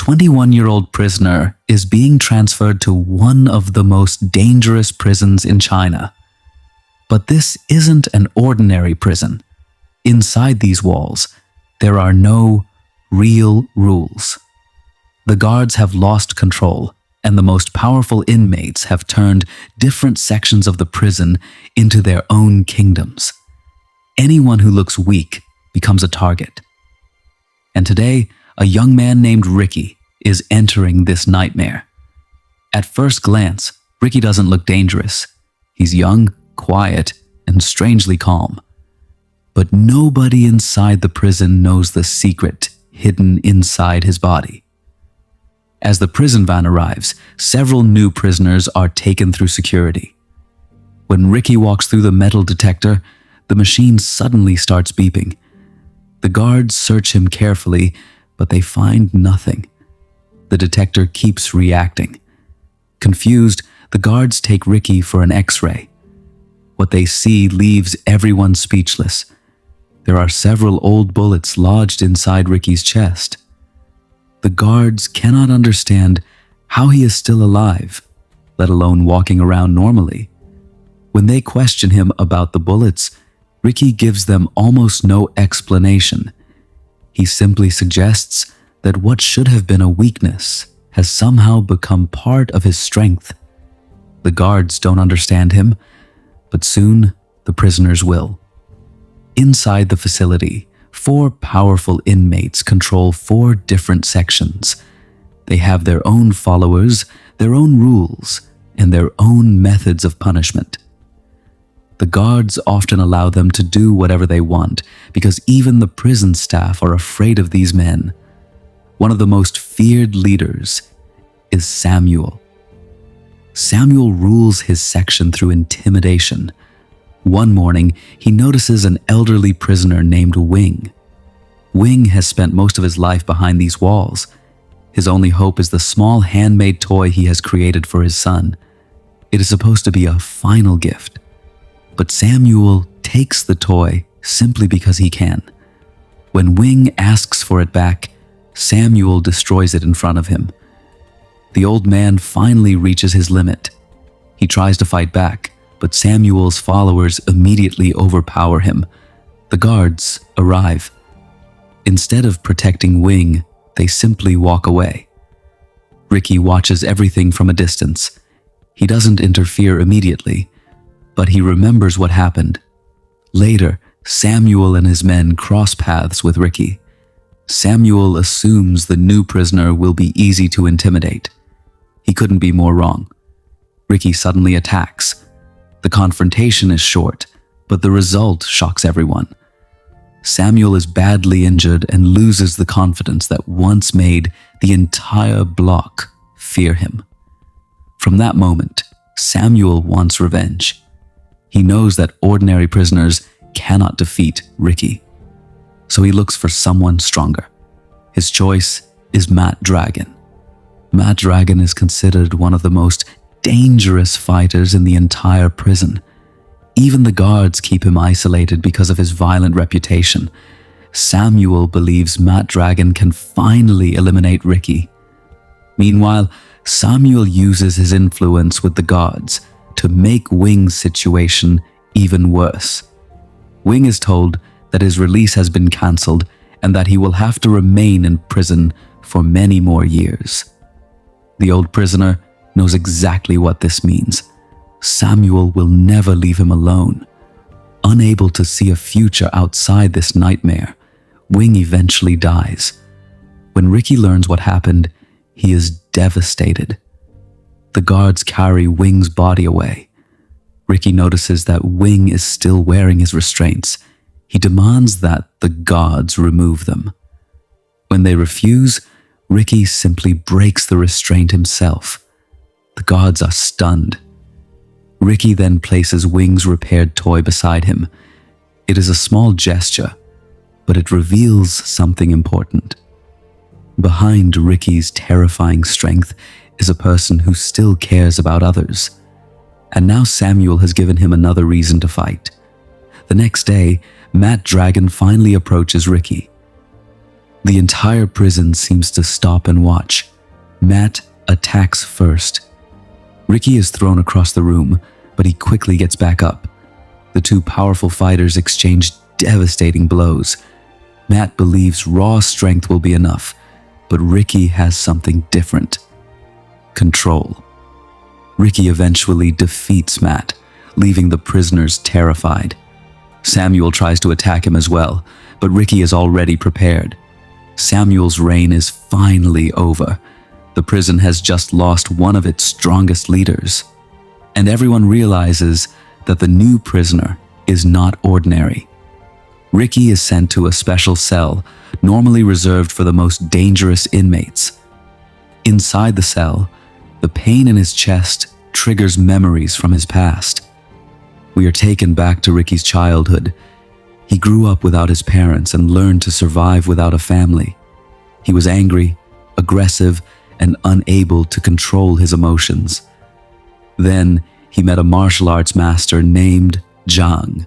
21-year-old prisoner is being transferred to one of the most dangerous prisons in China. But this isn't an ordinary prison. Inside these walls, there are no real rules. The guards have lost control, and the most powerful inmates have turned different sections of the prison into their own kingdoms. Anyone who looks weak becomes a target. And today, a young man named Riki is entering this nightmare. At first glance, Riki doesn't look dangerous. He's young, quiet, and strangely calm. But nobody inside the prison knows the secret hidden inside his body. As the prison van arrives, several new prisoners are taken through security. When Riki walks through the metal detector, the machine suddenly starts beeping. The guards search him carefully, but they find nothing. The detector keeps reacting. Confused, the guards take Riki for an X-ray. What they see leaves everyone speechless. There are several old bullets lodged inside Riki's chest. The guards cannot understand how he is still alive, let alone walking around normally. When they question him about the bullets, Riki gives them almost no explanation. He simply suggests that what should have been a weakness has somehow become part of his strength. The guards don't understand him, but soon the prisoners will. Inside the facility, 4 powerful inmates control 4 different sections. They have their own followers, their own rules, and their own methods of punishment. The guards often allow them to do whatever they want because even the prison staff are afraid of these men. One of the most feared leaders is Samuel. Samuel rules his section through intimidation. One morning, he notices an elderly prisoner named Wing. Wing has spent most of his life behind these walls. His only hope is the small handmade toy he has created for his son. It is supposed to be a final gift. But Samuel takes the toy simply because he can. When Wing asks for it back, Samuel destroys it in front of him. The old man finally reaches his limit. He tries to fight back, but Samuel's followers immediately overpower him. The guards arrive. Instead of protecting Wing, they simply walk away. Riki watches everything from a distance. He doesn't interfere immediately, but he remembers what happened. Later, Samuel and his men cross paths with Riki. Samuel assumes the new prisoner will be easy to intimidate. He couldn't be more wrong. Riki suddenly attacks. The confrontation is short, but the result shocks everyone. Samuel is badly injured and loses the confidence that once made the entire block fear him. From that moment, Samuel wants revenge. He knows that ordinary prisoners cannot defeat Riki, so he looks for someone stronger. His choice is Matt Dragon. Matt Dragon is considered one of the most dangerous fighters in the entire prison. Even the guards keep him isolated because of his violent reputation. Samuel believes Matt Dragon can finally eliminate Riki. Meanwhile, Samuel uses his influence with the guards to make Wing's situation even worse. Wing is told that his release has been cancelled and that he will have to remain in prison for many more years. The old prisoner knows exactly what this means. Samuel will never leave him alone. Unable to see a future outside this nightmare, Wing eventually dies. When Riki learns what happened, he is devastated. The guards carry Wing's body away. Riki notices that Wing is still wearing his restraints. He demands that the guards remove them. When they refuse, Riki simply breaks the restraint himself. The guards are stunned. Riki then places Wing's repaired toy beside him. It is a small gesture, but it reveals something important. Behind Riki's terrifying strength is a person who still cares about others. And now Samuel has given him another reason to fight. The next day, Matt Dragon finally approaches Riki. The entire prison seems to stop and watch. Matt attacks first. Riki is thrown across the room, but he quickly gets back up. The two powerful fighters exchange devastating blows. Matt believes raw strength will be enough, but Riki has something different. Control. Riki eventually defeats Matt, leaving the prisoners terrified. Samuel tries to attack him as well, but Riki is already prepared. Samuel's reign is finally over. The prison has just lost one of its strongest leaders. And everyone realizes that the new prisoner is not ordinary. Riki is sent to a special cell, normally reserved for the most dangerous inmates. Inside the cell, the pain in his chest triggers memories from his past. We are taken back to Riki's childhood. He grew up without his parents and learned to survive without a family. He was angry, aggressive, and unable to control his emotions. Then he met a martial arts master named Zhang.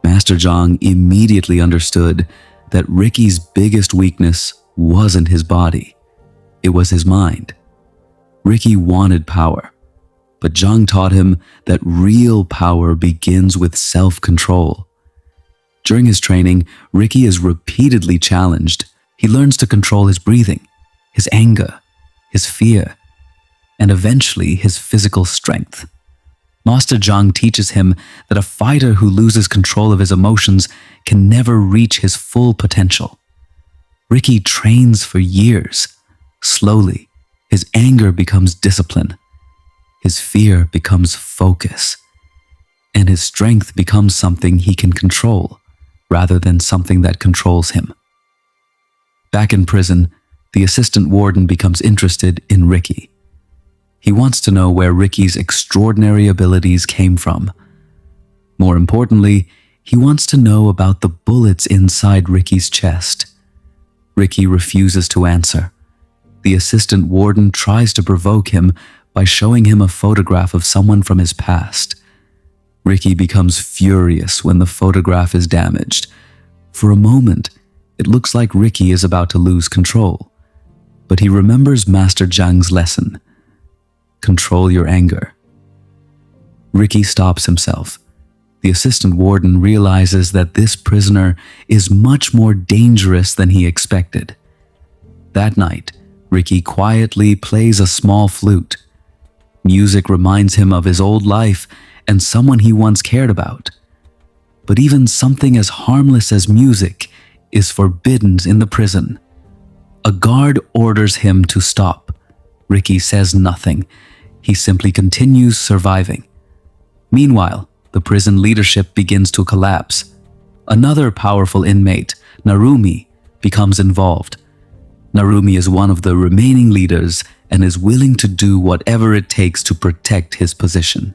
Master Zhang immediately understood that Riki's biggest weakness wasn't his body, it was his mind. Riki wanted power, but Zhang taught him that real power begins with self-control. During his training, Riki is repeatedly challenged. He learns to control his breathing, his anger, his fear, and eventually his physical strength. Master Zhang teaches him that a fighter who loses control of his emotions can never reach his full potential. Riki trains for years. Slowly, his anger becomes discipline, his fear becomes focus, and his strength becomes something he can control rather than something that controls him. Back in prison, the assistant warden becomes interested in Riki. He wants to know where Riki's extraordinary abilities came from. More importantly, he wants to know about the bullets inside Riki's chest. Riki refuses to answer. The assistant warden tries to provoke him by showing him a photograph of someone from his past. Riki becomes furious when the photograph is damaged. For a moment, it looks like Riki is about to lose control. But he remembers Master Zhang's lesson. Control your anger. Riki stops himself. The assistant warden realizes that this prisoner is much more dangerous than he expected. That night, Riki quietly plays a small flute. Music reminds him of his old life and someone he once cared about. But even something as harmless as music is forbidden in the prison. A guard orders him to stop. Riki says nothing. He simply continues surviving. Meanwhile, the prison leadership begins to collapse. Another powerful inmate, Narumi, becomes involved. Narumi is one of the remaining leaders and is willing to do whatever it takes to protect his position.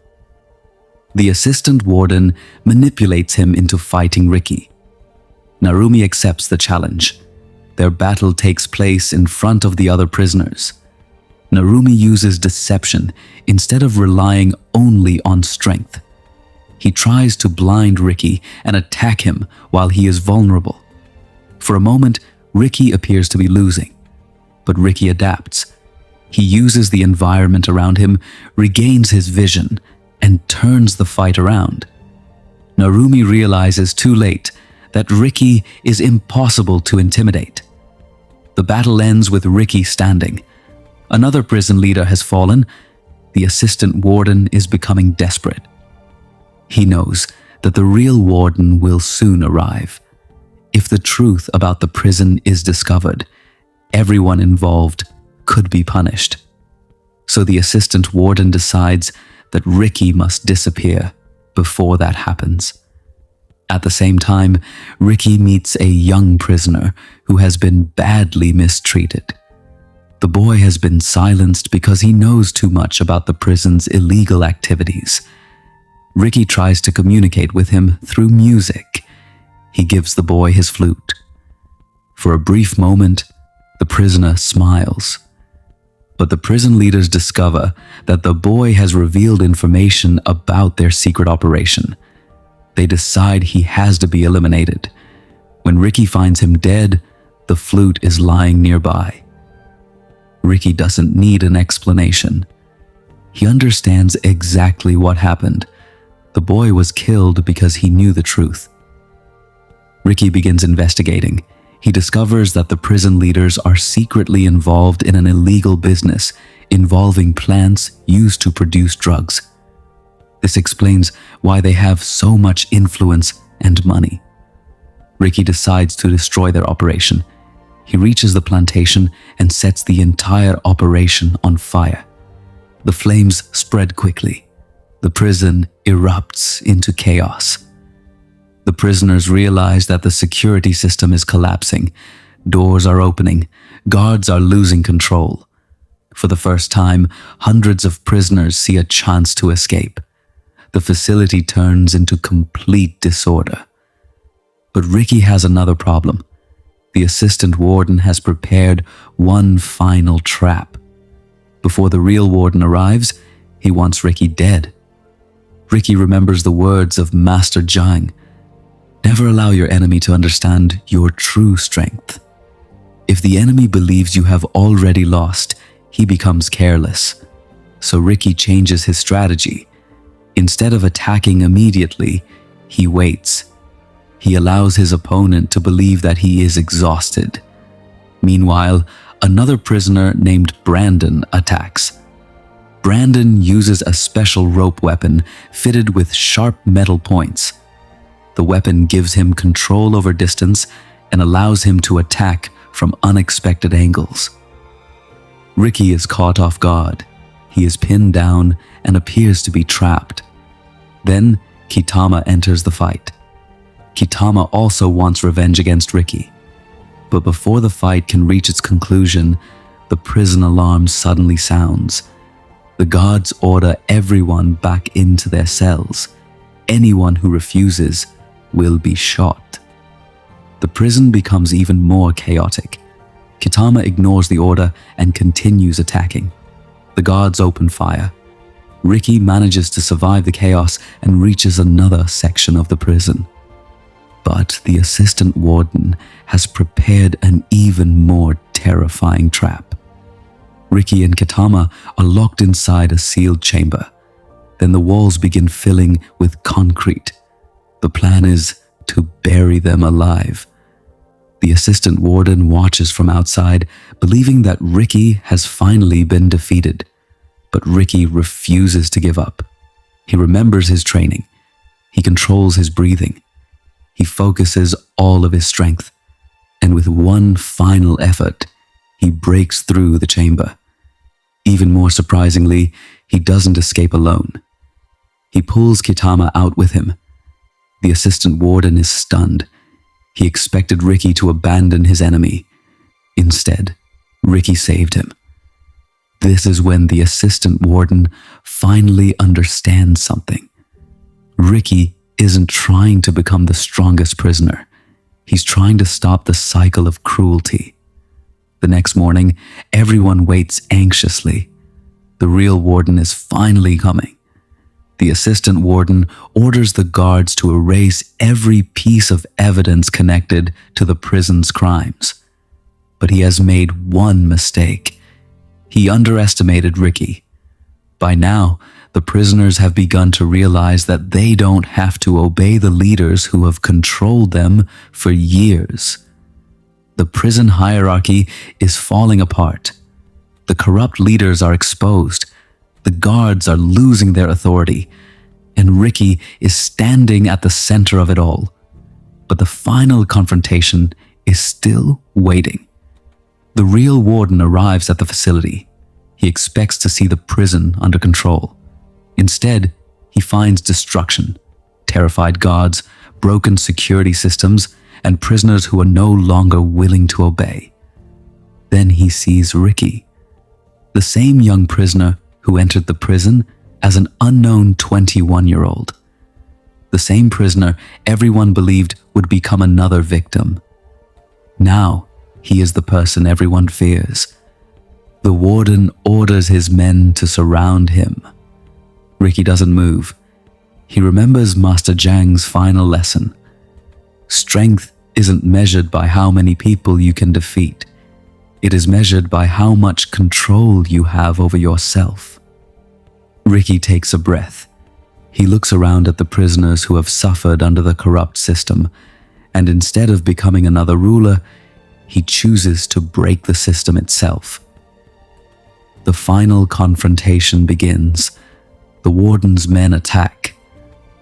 The assistant warden manipulates him into fighting Riki. Narumi accepts the challenge. Their battle takes place in front of the other prisoners. Narumi uses deception instead of relying only on strength. He tries to blind Riki and attack him while he is vulnerable. For a moment, Riki appears to be losing, but Riki adapts. He uses the environment around him, regains his vision, and turns the fight around. Narumi realizes too late that Riki is impossible to intimidate. The battle ends with Riki standing. Another prison leader has fallen. The assistant warden is becoming desperate. He knows that the real warden will soon arrive. If the truth about the prison is discovered, everyone involved could be punished. So the assistant warden decides that Riki must disappear before that happens. At the same time, Riki meets a young prisoner who has been badly mistreated. The boy has been silenced because he knows too much about the prison's illegal activities. Riki tries to communicate with him through music. He gives the boy his flute. For a brief moment, the prisoner smiles. But the prison leaders discover that the boy has revealed information about their secret operation. They decide he has to be eliminated. When Riki finds him dead, The flute is lying nearby. Riki doesn't need an explanation. He understands exactly what happened. The boy was killed because he knew the truth. Riki begins investigating. He discovers that the prison leaders are secretly involved in an illegal business involving plants used to produce drugs. This explains why they have so much influence and money. Riki decides to destroy their operation. He reaches the plantation and sets the entire operation on fire. The flames spread quickly. The prison erupts into chaos. The prisoners realize that the security system is collapsing. Doors are opening. Guards are losing control. For the first time, hundreds of prisoners see a chance to escape. The facility turns into complete disorder. But Riki has another problem. The assistant warden has prepared one final trap. Before the real warden arrives, he wants Riki dead. Riki remembers the words of Master Zhang. Never allow your enemy to understand your true strength. If the enemy believes you have already lost, he becomes careless. So Riki changes his strategy. Instead of attacking immediately, he waits. He allows his opponent to believe that he is exhausted. Meanwhile, another prisoner named Brandon attacks. Brandon uses a special rope weapon fitted with sharp metal points. The weapon gives him control over distance and allows him to attack from unexpected angles. Riki is caught off guard. He is pinned down and appears to be trapped. Then Kitama enters the fight. Kitama also wants revenge against Riki. But before the fight can reach its conclusion, the prison alarm suddenly sounds. The guards order everyone back into their cells. Anyone who refuses will be shot. The prison becomes even more chaotic. Kitama ignores the order and continues attacking. The guards open fire. Riki manages to survive the chaos and reaches another section of the prison. But the assistant warden has prepared an even more terrifying trap. Riki and Kitama are locked inside a sealed chamber. Then the walls begin filling with concrete. The plan is to bury them alive. The assistant warden watches from outside, believing that Riki has finally been defeated. But Riki refuses to give up. He remembers his training. He controls his breathing. He focuses all of his strength. And with one final effort, he breaks through the chamber. Even more surprisingly, he doesn't escape alone. He pulls Kitama out with him. The assistant warden is stunned. He expected Riki to abandon his enemy. Instead, Riki saved him. This is when the assistant warden finally understands something. Riki isn't trying to become the strongest prisoner. He's trying to stop the cycle of cruelty. The next morning, everyone waits anxiously. The real warden is finally coming. The assistant warden orders the guards to erase every piece of evidence connected to the prison's crimes. But he has made one mistake. He underestimated Riki. By now, the prisoners have begun to realize that they don't have to obey the leaders who have controlled them for years. The prison hierarchy is falling apart. The corrupt leaders are exposed. The guards are losing their authority, and Riki is standing at the center of it all. But the final confrontation is still waiting. The real warden arrives at the facility. He expects to see the prison under control. Instead, he finds destruction, terrified guards, broken security systems, and prisoners who are no longer willing to obey. Then he sees Riki, the same young prisoner who entered the prison as an unknown 21-year-old. The same prisoner everyone believed would become another victim. Now, he is the person everyone fears. The warden orders his men to surround him. Riki doesn't move. He remembers Master Zhang's final lesson. Strength isn't measured by how many people you can defeat. It is measured by how much control you have over yourself. Riki takes a breath. He looks around at the prisoners who have suffered under the corrupt system, and instead of becoming another ruler, he chooses to break the system itself. The final confrontation begins. The warden's men attack.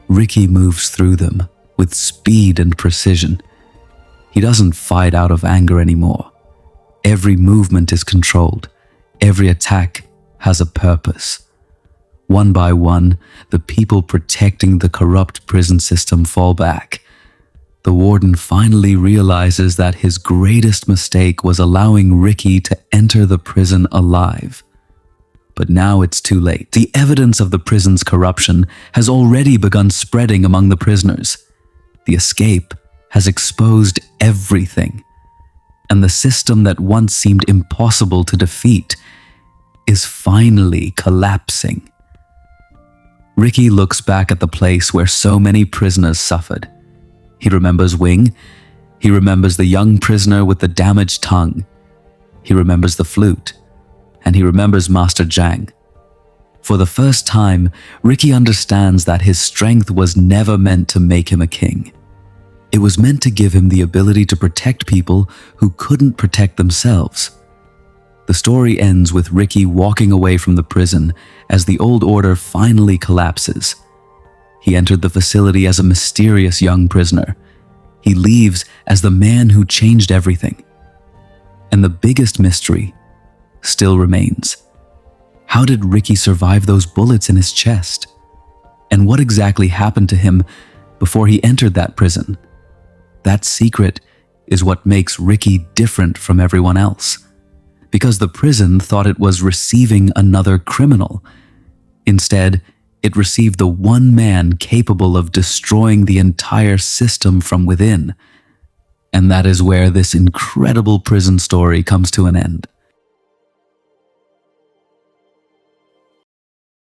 Riki moves through them with speed and precision. He doesn't fight out of anger anymore. Every movement is controlled. Every attack has a purpose. One by one, the people protecting the corrupt prison system fall back. The warden finally realizes that his greatest mistake was allowing Riki to enter the prison alive. But now it's too late. The evidence of the prison's corruption has already begun spreading among the prisoners. The escape has exposed everything. And the system that once seemed impossible to defeat is finally collapsing. Riki looks back at the place where so many prisoners suffered. He remembers Wing. He remembers the young prisoner with the damaged tongue. He remembers the flute. And he remembers Master Zhang. For the first time, Riki understands that his strength was never meant to make him a king. It was meant to give him the ability to protect people who couldn't protect themselves. The story ends with Riki walking away from the prison as the old order finally collapses. He entered the facility as a mysterious young prisoner. He leaves as the man who changed everything. And the biggest mystery still remains. How did Riki survive those bullets in his chest? And what exactly happened to him before he entered that prison? That secret is what makes Riki different from everyone else. Because the prison thought it was receiving another criminal. Instead, it received the one man capable of destroying the entire system from within. And that is where this incredible prison story comes to an end.